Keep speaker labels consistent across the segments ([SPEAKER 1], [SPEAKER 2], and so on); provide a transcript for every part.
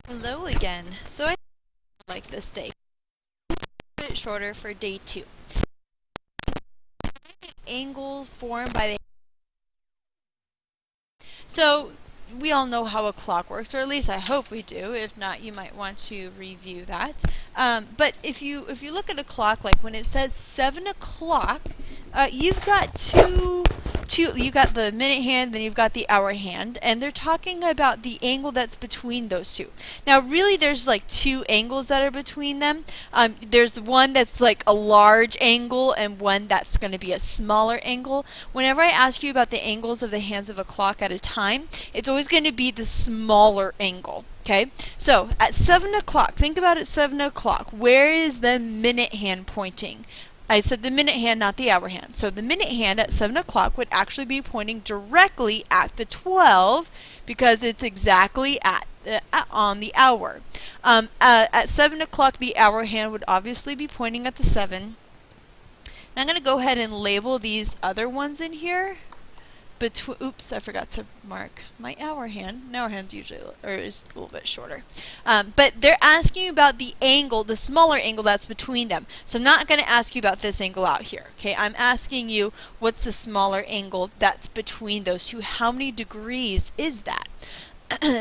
[SPEAKER 1] Hello again. So I like this day. A bit shorter for day 2. Angle formed by the So we all know how a clock works, or at least I hope we do. If not, you might want to review that. But if you look at a clock, like when it says 7 o'clock, you've got two. You got the minute hand, then you've got the hour hand, and they're talking about the angle that's between those two. Now, really, there's like two angles that are between them. There's one that's like a large angle, and one that's going to be a smaller angle. Whenever I ask you about the angles of the hands of a clock at a time, it's always going to be the smaller angle. Okay, so at 7 o'clock, think about it 7 o'clock. Where is the minute hand pointing? I said the minute hand, not the hour hand. So the minute hand at 7 o'clock would actually be pointing directly at the 12 because it's exactly on the hour. At 7 o'clock, the hour hand would obviously be pointing at the 7. And I'm going to go ahead and label these other ones in here. Oops, I forgot to mark my hour hand. An hour hand's usually is a little bit shorter. But they're asking you about the angle, the smaller angle that's between them. So I'm not going to ask you about this angle out here. Okay, I'm asking you what's the smaller angle that's between those two. How many degrees is that?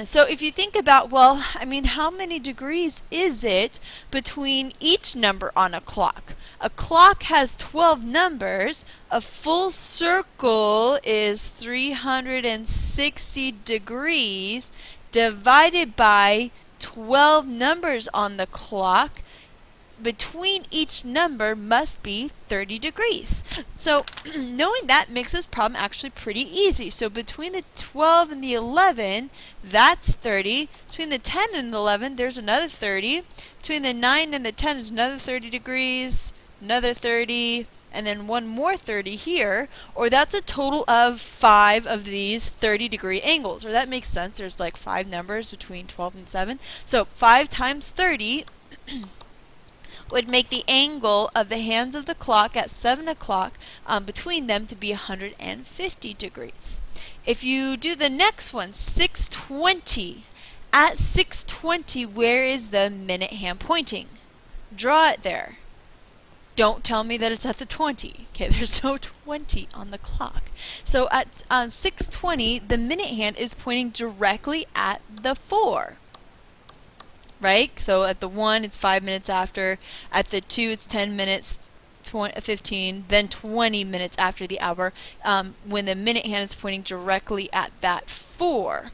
[SPEAKER 1] So if you think about, well, I mean, how many degrees is it between each number on a clock? A clock has 12 numbers. A full circle is 360 degrees divided by 12 numbers on the clock. Between each number must be 30 degrees. So knowing that makes this problem actually pretty easy. So between the 12 and the 11, that's 30. Between the 10 and the 11, there's another 30. Between the 9 and the 10 is another 30 degrees, another 30, and then one more 30 here, or that's a total of 5 of these 30-degree angles. Or that makes sense. There's like 5 numbers between 12 and 7. So 5 times 30 would make the angle of the hands of the clock at 7 o'clock between them to be 150 degrees. If you do the next one, 6:20, at 6:20, where is the minute hand pointing? Draw it there. Don't tell me that it's at the 20. Okay, there's no 20 on the clock. So at 6:20, the minute hand is pointing directly at the 4. Right? So at the 1, it's 5 minutes after. At the 2, it's 10 minutes, 15, then 20 minutes after the hour, when the minute hand is pointing directly at that 4.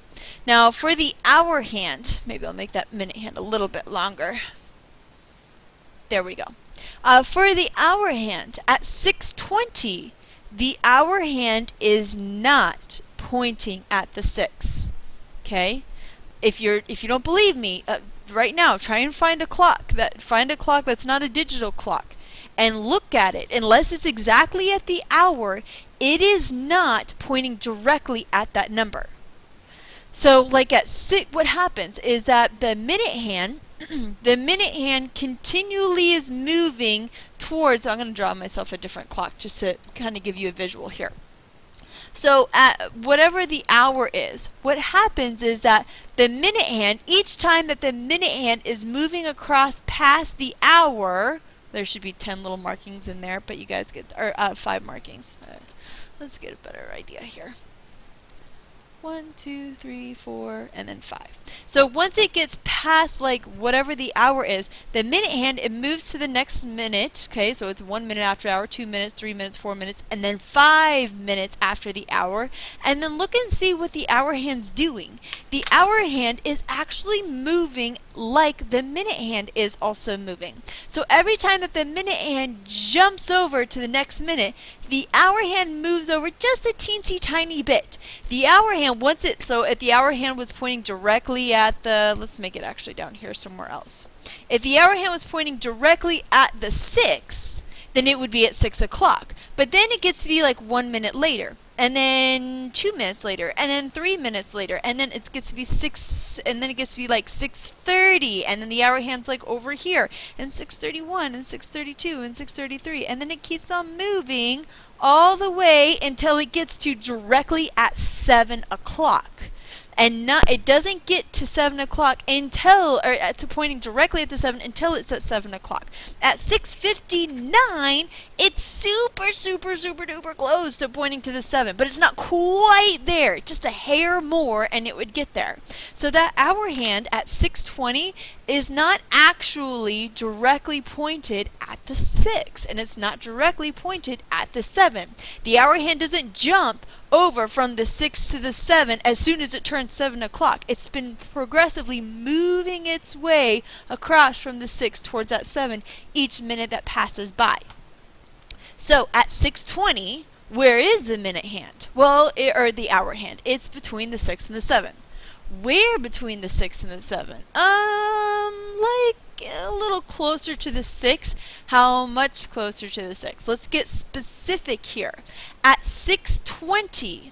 [SPEAKER 1] Now, for the hour hand, maybe I'll make that minute hand a little bit longer. There we go. For the hour hand, at 6:20, the hour hand is not pointing at the 6. Okay? If you don't believe me, right now, try and find a clock that's not a digital clock and look at it. Unless it's exactly at the hour, it is not pointing directly at that number. So like at 6, what happens is that the minute hand continually is moving towards, I'm going to draw myself a different clock just to kind of give you a visual here. So at whatever the hour is, what happens is that the minute hand, each time that the minute hand is moving across past the hour, there should be 10 little markings in there, but you guys get, or 5 markings. Let's get a better idea here. 1, 2, 3, 4, and then 5. So once it gets past like whatever the hour is, the minute hand, it moves to the next minute. Okay, so it's 1 minute after hour, 2 minutes, 3 minutes, 4 minutes, and then 5 minutes after the hour. And then look and see what the hour hand's doing. The hour hand is actually moving like the minute hand is also moving. So every time that the minute hand jumps over to the next minute, the hour hand moves over just a teensy tiny bit. The hour hand, so if the hour hand was pointing directly at the, let's make it actually down here somewhere else. If the hour hand was pointing directly at the 6, then it would be at 6 o'clock. But then it gets to be like 1 minute later, and then 2 minutes later, and then 3 minutes later, and then it gets to be 6, and then it gets to be like 6:30, and then the hour hand's like over here, and 6:31, and 6:32, and 6:33, and then it keeps on moving all the way until it gets to directly at 7 o'clock. and it doesn't get to 7 o'clock until, or to pointing directly at the 7 until it's at 7 o'clock. At 6:59, it's super duper close to pointing to the 7, but it's not quite there, just a hair more and it would get there. So that hour hand at 6:20 is not actually directly pointed at the 6, and it's not directly pointed at the 7. The hour hand doesn't jump over from the 6 to the 7 as soon as it turns 7 o'clock. It's been progressively moving its way across from the 6 towards that 7 each minute that passes by. So at 6:20, where is the minute hand? Well, or the hour hand. It's between the 6 and the 7. Where between the 6 and the 7? Like a little closer to the 6. How much closer to the 6? Let's get specific here. At 6:20,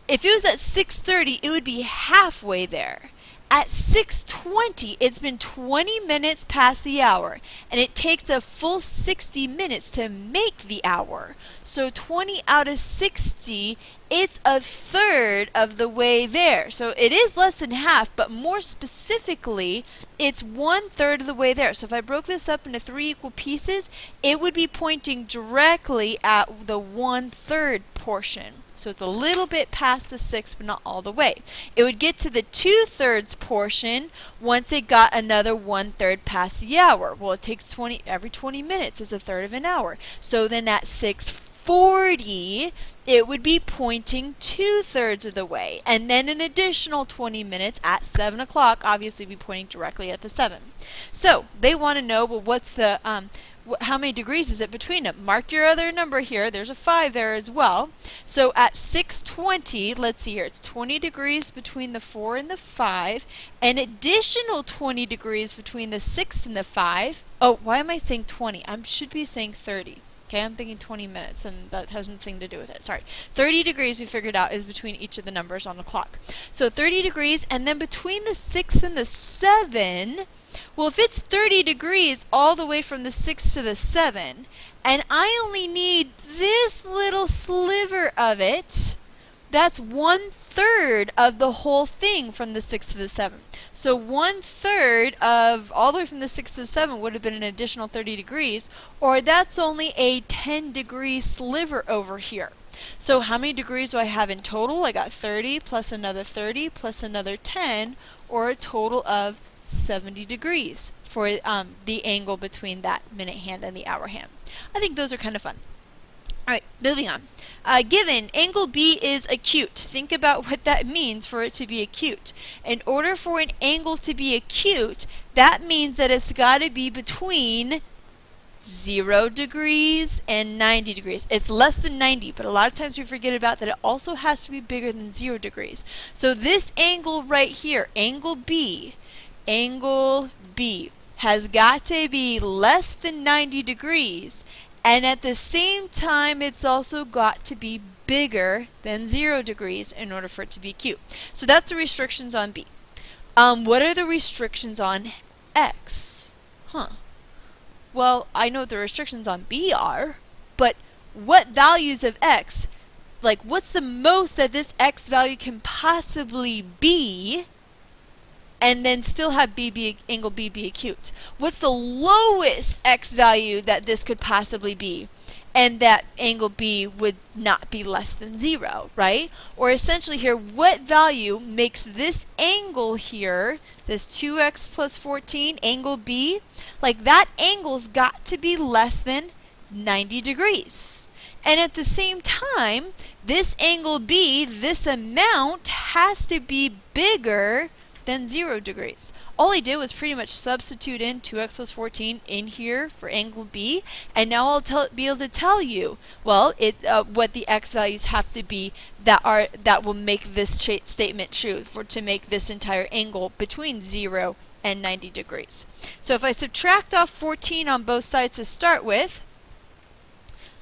[SPEAKER 1] if it was at 6:30, it would be halfway there. At 6:20, it's been 20 minutes past the hour, and it takes a full 60 minutes to make the hour. So 20 out of 60, it's a third of the way there. So it is less than half, but more specifically, it's 1/3 of the way there. So if I broke this up into 3 equal pieces, it would be pointing directly at the 1/3 portion. So it's a little bit past the 6, but not all the way. It would get to the 2/3 portion once it got another 1/3 past the hour. Well, it takes every 20 minutes is a third of an hour. So then at 6:40, it would be pointing 2/3 of the way. And then an additional 20 minutes at 7 o'clock, obviously be pointing directly at the 7. So they want to know, well, what's the how many degrees is it between them? Mark your other number here. There's a 5 there as well. So at 6:20, let's see here, it's 20 degrees between the 4 and the 5, an additional 20 degrees between the 6 and the 5. Oh, why am I saying 20? I should be saying 30. Okay, I'm thinking 20 minutes, and that has nothing to do with it. Sorry. 30 degrees, we figured out, is between each of the numbers on the clock. So 30 degrees, and then between the 6 and the 7, well, if it's 30 degrees all the way from the 6 to the 7, and I only need this little sliver of it, that's 1/3 of the whole thing from the 6 to the 7. So 1/3 of all the way from the 6 to the 7 would have been an additional 30 degrees, or that's only a 10-degree sliver over here. So how many degrees do I have in total? I got 30 plus another 30 plus another 10, or a total of 70 degrees for the angle between that minute hand and the hour hand. I think those are kind of fun. Alright, moving on. Given angle B is acute. Think about what that means for it to be acute. In order for an angle to be acute, that means that it's got to be between 0 degrees and 90 degrees. It's less than 90, but a lot of times we forget about that it also has to be bigger than 0 degrees. So this angle right here, angle B, has got to be less than 90 degrees. And at the same time, it's also got to be bigger than 0 degrees in order for it to be acute. So that's the restrictions on B. What are the restrictions on X? Well, I know what the restrictions on B are, but what values of X, like what's the most that this X value can possibly be, and then still have angle B be acute? What's the lowest X value that this could possibly be, and that angle B would not be less than 0, right? Or essentially here, what value makes this angle here, this 2x plus 14, angle B, like that angle's got to be less than 90 degrees. And at the same time, this angle B, this amount, has to be bigger than 0 degrees. All I did was pretty much substitute in 2x plus 14 in here for angle B, and now I'll be able to tell you, well, what the X values have to be that will make this statement true to make this entire angle between 0 and 90 degrees. So if I subtract off 14 on both sides to start with,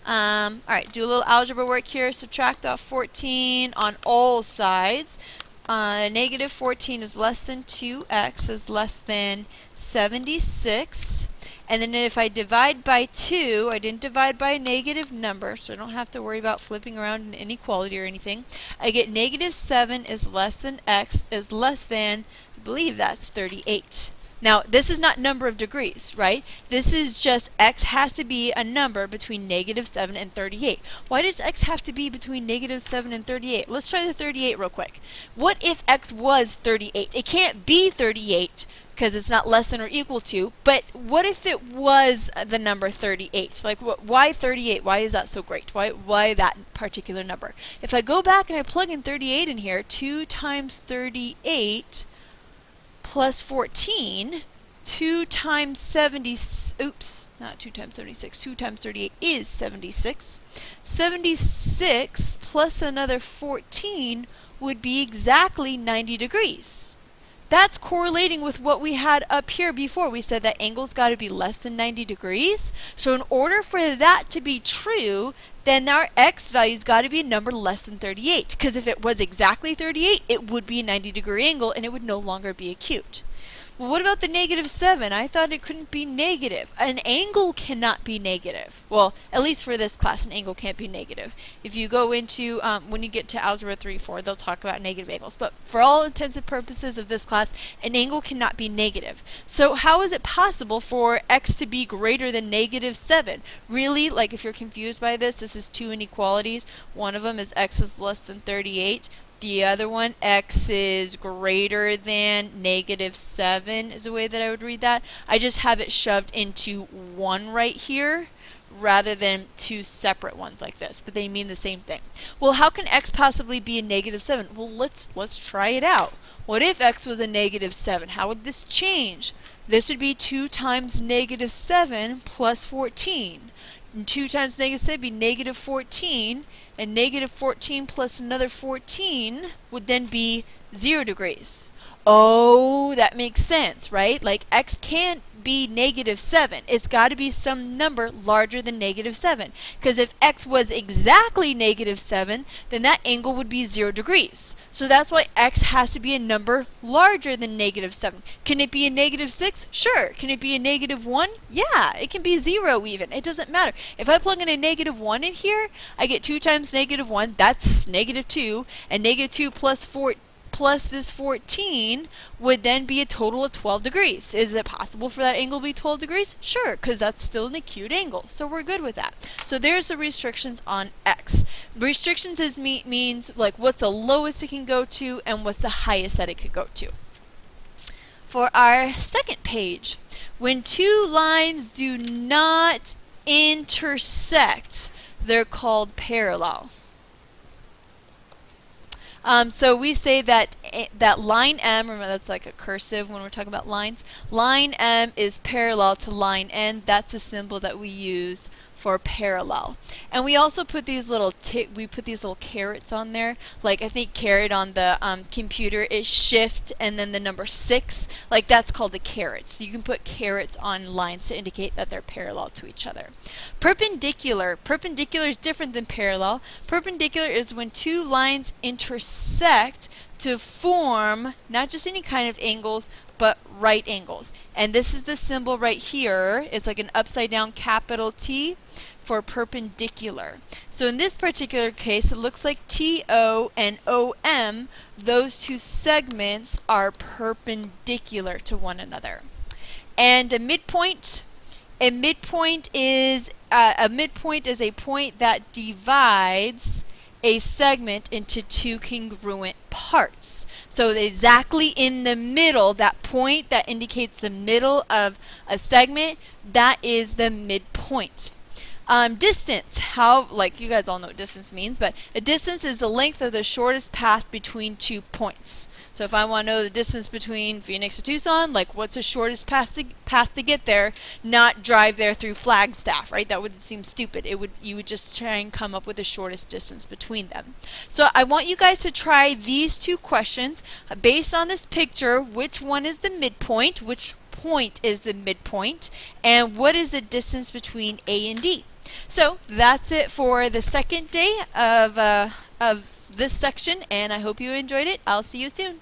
[SPEAKER 1] alright, do a little algebra work here. Subtract off 14 on all sides. Negative 14 is less than 2x is less than 76. And then if I divide by 2, I didn't divide by a negative number, so I don't have to worry about flipping around an inequality or anything. I get negative 7 is less than x is less than, I believe that's 38. Now, this is not number of degrees, right? This is just x has to be a number between negative 7 and 38. Why does x have to be between negative 7 and 38? Let's try the 38 real quick. What if x was 38? It can't be 38 because it's not less than or equal to, but what if it was the number 38? Like, why 38? Why is that so great? Why that particular number? If I go back and I plug in 38 in here, 2 times 38 plus 14, 2 times 70, oops, not 2 times 76, 2 times 38 is 76. 76 plus another 14 would be exactly 90 degrees. That's correlating with what we had up here before. We said that angle's got to be less than 90 degrees. So in order for that to be true, then our x value's got to be a number less than 38. Because if it was exactly 38, it would be a 90-degree angle and it would no longer be acute. Well, what about the negative 7? I thought it couldn't be negative. An angle cannot be negative. Well, at least for this class, an angle can't be negative. If you go into, when you get to Algebra 3, 4, they'll talk about negative angles. But for all intents and purposes of this class, an angle cannot be negative. So how is it possible for x to be greater than negative 7? Really, like if you're confused by this, this is two inequalities. One of them is x is less than 38. The other one, x is greater than negative 7 is the way that I would read that. I just have it shoved into one right here rather than two separate ones like this, but they mean the same thing. Well, how can x possibly be a negative 7? Well, let's try it out. What if x was a negative 7? How would this change? This would be 2 times negative 7 plus 14. And 2 times negative 7 would be negative 14, and negative 14 plus another 14 would then be 0 degrees. Oh, that makes sense, right? Like x can't be negative 7. It's got to be some number larger than negative 7. Because if x was exactly negative 7, then that angle would be 0 degrees. So that's why x has to be a number larger than negative 7. Can it be a negative 6? Sure. Can it be a negative 1? Yeah, it can be 0 even. It doesn't matter. If I plug in a negative 1 in here, I get 2 times negative 1. That's negative 2. And negative 2 plus 4 plus this 14 would then be a total of 12 degrees. Is it possible for that angle to be 12 degrees? Sure, because that's still an acute angle. So we're good with that. So there's the restrictions on x. Restrictions means like what's the lowest it can go to and what's the highest that it could go to. For our second page, when two lines do not intersect, they're called parallel. So we say that line M, remember that's like a cursive when we're talking about lines, line M is parallel to line N. That's a symbol that we use for parallel. And we also put these little carets on there. Like I think caret on the computer is shift and then the number 6. Like that's called the carets. You can put carets on lines to indicate that they're parallel to each other. Perpendicular. Perpendicular is different than parallel. Perpendicular is when two lines intersect to form not just any kind of angles, but right angles. And this is the symbol right here. It's like an upside down capital T for perpendicular. So in this particular case, it looks like TO and OM, those two segments are perpendicular to one another. And a midpoint is a point that divides a segment into two congruent parts. So exactly in the middle, that point that indicates the middle of a segment, that is the midpoint. Distance, like you guys all know what distance means, but a distance is the length of the shortest path between 2 points. So if I want to know the distance between Phoenix and Tucson, like what's the shortest path to get there, not drive there through Flagstaff, right? That would seem stupid. You would just try and come up with the shortest distance between them. So I want you guys to try these two questions based on this picture. Which one is the midpoint? Which point is the midpoint? And what is the distance between A and D? So that's it for the second day of this section, and I hope you enjoyed it. I'll see you soon.